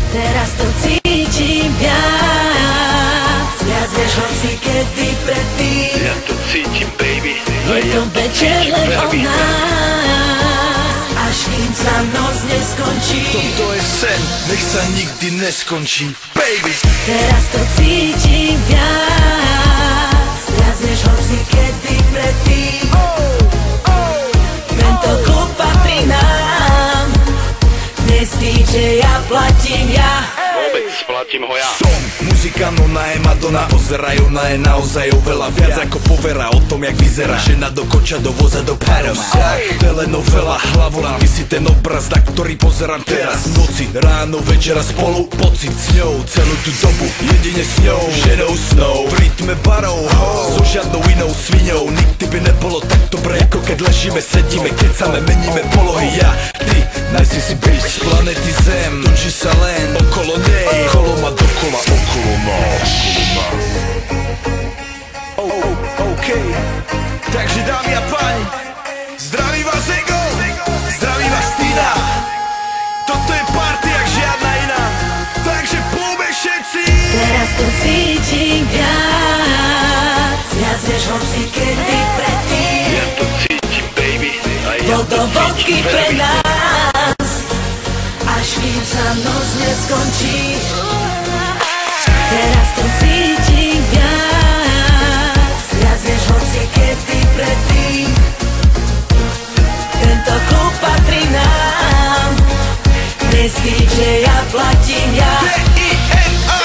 Teraz to cítim viac než hoci kedy predtým. Ja to cítim, baby. Je to večer len o nás, až kým sa noc neskončí. Toto je sen, nech sa nikdy neskončí, baby. Teraz to cítim viac než hoci kedy predtým. Tento klub patrí nám, dnes DJ ja platím ja. Vôbec splatím ho ja. Som muzikant, ona je Madonna, pozeraj, ona je naozaj oveľa viac ako povera o tom, jak vyzerá. Žena do koča, do voza, do Paros. Telenovela, hlavolám, ty si ten obraz, na ktorý pozerám teraz. Noci, ráno, večera spolu, pocit s ňou, celú tú dobu, jedine s ňou, ženou snou. V rytme barov, so žiadnou inou sviňou. Nikdy by nebolo tak dobre, ako keď ležíme, sedíme, kecame, meníme polohy. Ja, ty, najsi si bitch z planety Zem, točí sa len okolo nej, okolo ma dokola, okolo nás. OK, takže dámy a páni, zdraví vás Ego, zdraví vás Tina. Toto je party jak žiadna iná, takže poďme všetci. Teraz to cítim viac než hoci kedy predtým. Ja to cítim, baby. A ja Bol to to vodky cítim pre veľmi. nás, až kým sa noc neskončí. Teraz to cítim viac než hoci kedy predtým. Tento klub patrí nám, dnes DJ ja platím ja. D-I-N-A.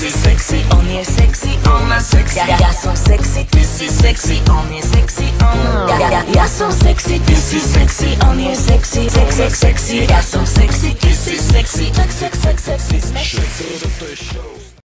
Sexy, on je sexy, ona sexy. Ja som sexy, ty si sexy, on je sexy, ja som sexy, ty si sexy, on je sexy, sexy. Ja som sexy, ty si sexy, sexy. Toto je show.